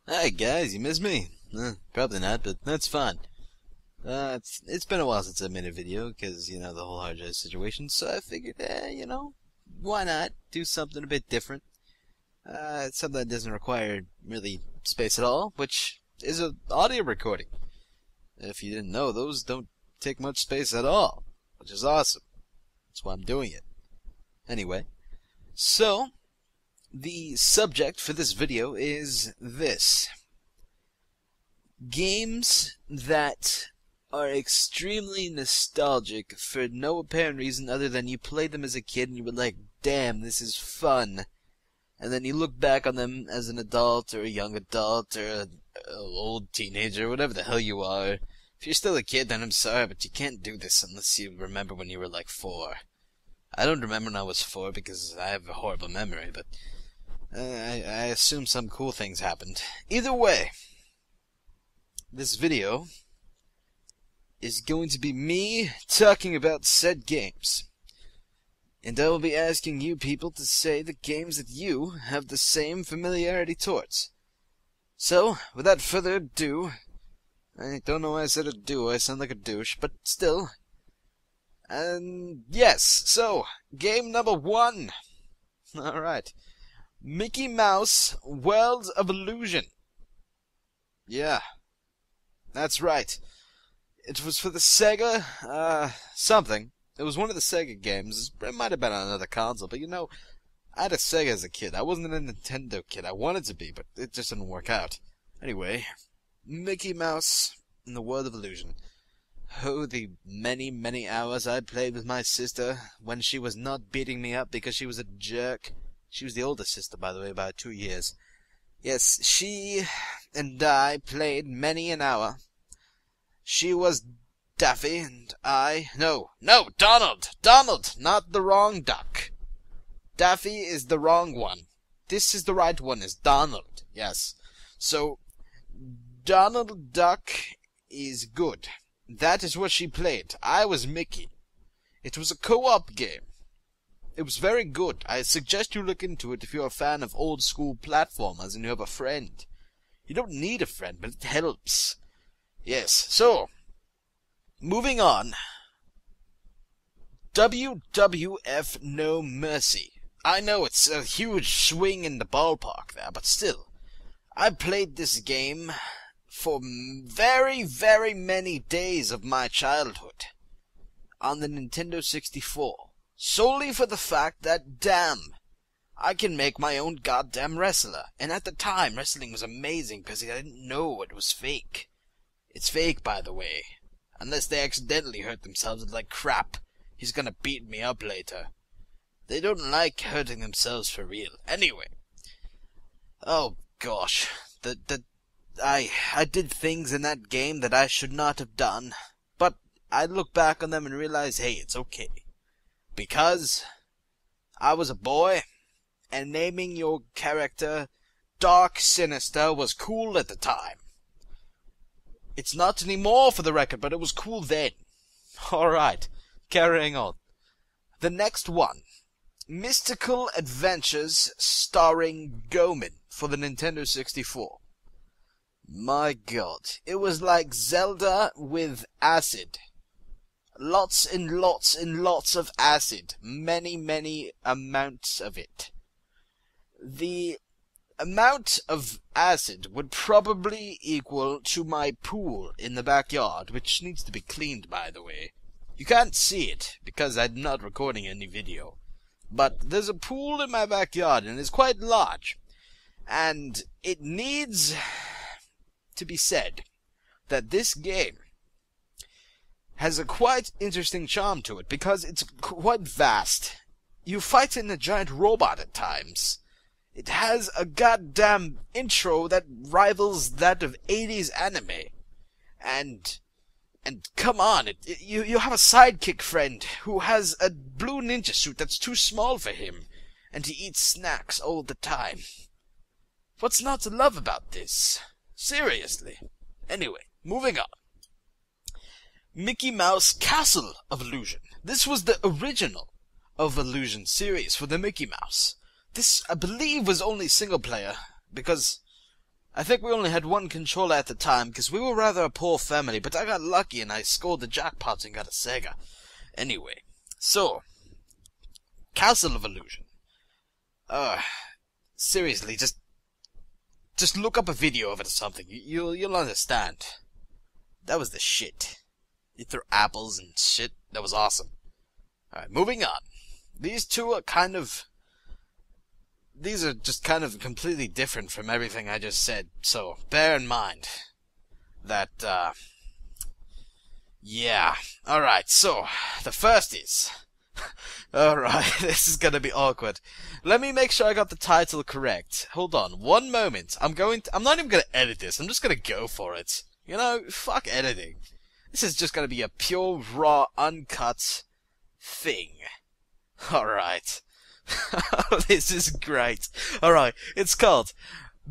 Hi guys, you miss me? Probably not, but that's fine. It's been a while since I made a video, because, the whole hard drive situation, so I figured, why not do something a bit different? Something that doesn't require really space at all, which is an audio recording. If you didn't know, those don't take much space at all, which is awesome. That's why I'm doing it. Anyway, so the subject for this video is this. Games that are extremely nostalgic for no apparent reason other than you played them as a kid and you were like, damn, this is fun. And then you look back on them as an adult or a young adult or an old teenager, whatever the hell you are. If you're still a kid, then I'm sorry, but you can't do this unless you remember when you were like 4. I don't remember when I was 4 because I have a horrible memory, but I assume some cool things happened. Either way, this video is going to be me talking about said games. And I will be asking you people to say the games that you have the same familiarity towards. So, without further ado, I don't know why I said ado, I sound like a douche, but still. And yes, so, game number 1. Alright. Mickey Mouse World of Illusion. Yeah, that's right. It was for the Sega, something. It was one of the Sega games. It might have been on another console, but I had a Sega as a kid. I wasn't a Nintendo kid. I wanted to be, but it just didn't work out. Anyway, Mickey Mouse in the World of Illusion. Oh, the many, many hours I played with my sister when she was not beating me up because she was a jerk. She was the older sister, by the way, by 2 years. Yes, she and I played many an hour. She was Daffy, and I... No, Donald! Donald, not the wrong duck. Daffy is the wrong one. This is the right one, is Donald. Yes. So, Donald Duck is good. That is what she played. I was Mickey. It was a co-op game. It was very good. I suggest you look into it if you're a fan of old-school platformers and you have a friend. You don't need a friend, but it helps. Yes, so, moving on. WWF No Mercy. I know it's a huge swing in the ballpark there, but still. I played this game for very, very many days of my childhood on the Nintendo 64. Solely for the fact that, damn, I can make my own goddamn wrestler. And at the time, wrestling was amazing because I didn't know it was fake. It's fake, by the way. Unless they accidentally hurt themselves, it's like crap. He's gonna beat me up later. They don't like hurting themselves for real. Anyway. Oh, gosh. I did things in that game that I should not have done. But I look back on them and realize, hey, it's okay. Because I was a boy, and naming your character Dark Sinister was cool at the time. It's not anymore, for the record, but it was cool then. Alright, carrying on. The next one. Mystical Adventures starring Goemon for the Nintendo 64. My god, it was like Zelda with acid. Lots and lots and lots of acid. Many, many amounts of it. The amount of acid would probably equal to my pool in the backyard, which needs to be cleaned, by the way. You can't see it, because I'm not recording any video. But there's a pool in my backyard, and it's quite large. And it needs to be said that this game has a quite interesting charm to it, because it's quite vast. You fight in a giant robot at times. It has a goddamn intro that rivals that of 80s anime. And come on, you have a sidekick friend who has a blue ninja suit that's too small for him, and he eats snacks all the time. What's not to love about this? Seriously. Anyway, moving on. Mickey Mouse Castle of Illusion. This was the original of Illusion series for the Mickey Mouse. This, I believe, was only single player, because I think we only had one controller at the time, because we were rather a poor family, but I got lucky and I scored the jackpot and got a Sega. Anyway, so, Castle of Illusion. Seriously, just look up a video of it or something. You'll understand. That was the shit. You threw apples and shit. That was awesome. Alright, moving on. These two are These are just kind of completely different from everything I just said, so bear in mind that, yeah. Alright, so, the first is... Alright, this is gonna be awkward. Let me make sure I got the title correct. Hold on, one moment. I'm not even gonna edit this, I'm just gonna go for it. You know, fuck editing. This is just gonna be a pure, raw, uncut thing. Alright. This is great. Alright, it's called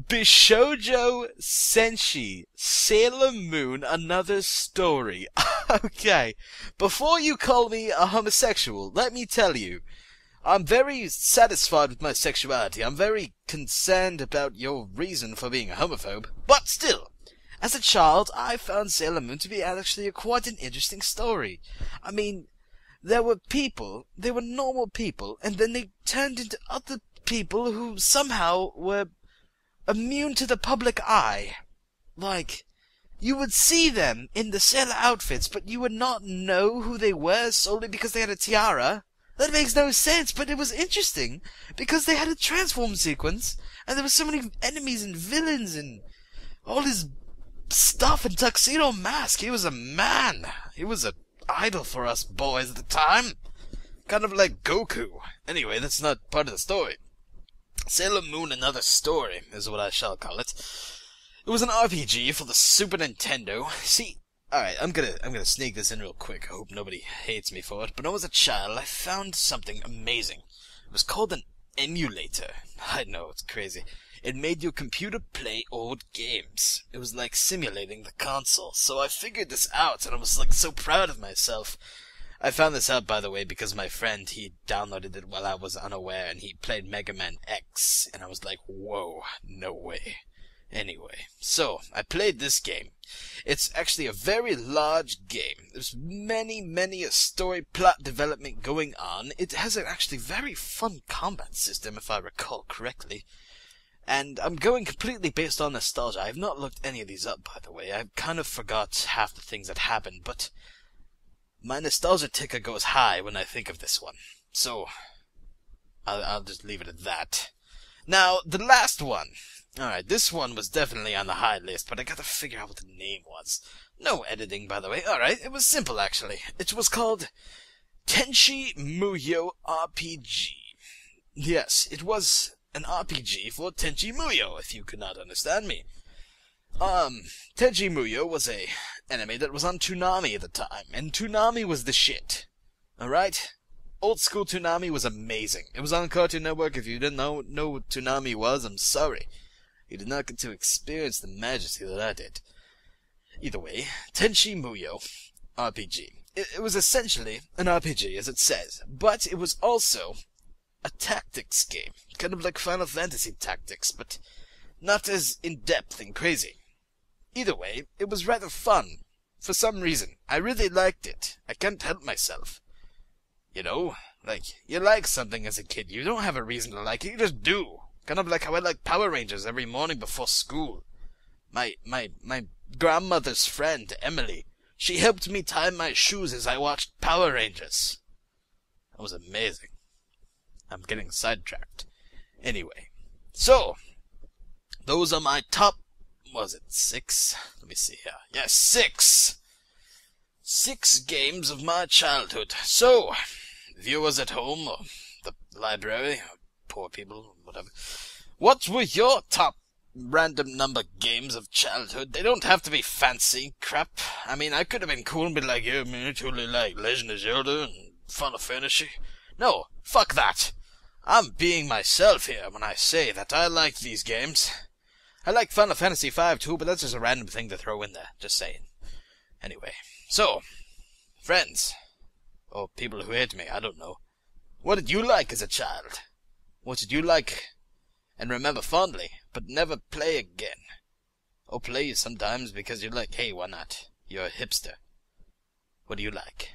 Bishoujo Senshi Sailor Moon Another Story. Okay, before you call me a homosexual, let me tell you, I'm very satisfied with my sexuality. I'm very concerned about your reason for being a homophobe. But still, as a child, I found Sailor Moon to be actually quite an interesting story. I mean, there were people, they were normal people, and then they turned into other people who somehow were immune to the public eye. Like, you would see them in the sailor outfits, but you would not know who they were solely because they had a tiara. That makes no sense, but it was interesting, because they had a transform sequence, and there were so many enemies and villains and all his stuff and Tuxedo Mask. He was a man. He was a idol for us boys at the time. Kind of like Goku. Anyway, that's not part of the story. Sailor Moon Another Story is what I shall call it. It was an RPG for the Super Nintendo. See, alright, I'm gonna sneak this in real quick. I hope nobody hates me for it. But when I was a child, I found something amazing. It was called an emulator. I know, it's crazy. It made your computer play old games. It was like simulating the console. So I figured this out, and I was like so proud of myself. I found this out, by the way, because my friend, he downloaded it while I was unaware, and he played Mega Man X, and I was like, whoa, no way. Anyway, so, I played this game. It's actually a very large game. There's many a story plot development going on. It has an actually very fun combat system, if I recall correctly. And I'm going completely based on nostalgia. I have not looked any of these up, by the way. I kind of forgot half the things that happened, but my nostalgia ticker goes high when I think of this one. So, I'll just leave it at that. Now, the last one. Alright, this one was definitely on the high list, but I gotta figure out what the name was. No editing, by the way. Alright, it was simple, actually. It was called Tenchi Muyo RPG. Yes, it was an RPG for Tenchi Muyo, if you could not understand me. Tenchi Muyo was a anime that was on Toonami at the time, and Toonami was the shit. Alright? Old school Toonami was amazing. It was on Cartoon Network. If you didn't know what Toonami was, I'm sorry. You did not get to experience the majesty that I did. Either way, Tenchi Muyo RPG. It was essentially an RPG, as it says, but it was also a tactics game. Kind of like Final Fantasy Tactics, but not as in-depth and crazy. Either way, it was rather fun. For some reason, I really liked it. I can't help myself. You know, like, you like something as a kid. You don't have a reason to like it, you just do. Kind of like how I like Power Rangers every morning before school. My grandmother's friend, Emily, she helped me tie my shoes as I watched Power Rangers. That was amazing. I'm getting sidetracked. Anyway, so, those are my top, was it 6? Let me see here. Yes, 6! 6 games of my childhood. So, viewers at home, or the library, or poor people, whatever. What were your top random number games of childhood? They don't have to be fancy crap. I mean, I could have been cool and be like, yeah, man, I totally like Legend of Zelda and Final Fantasy. No, fuck that. I'm being myself here when I say that I like these games. I like Final Fantasy V too, but that's just a random thing to throw in there. Just saying. Anyway, so, friends, or people who hate me, I don't know. What did you like as a child? What did you like and remember fondly, but never play again? Or play it sometimes because you're like, hey, why not? You're a hipster. What do you like?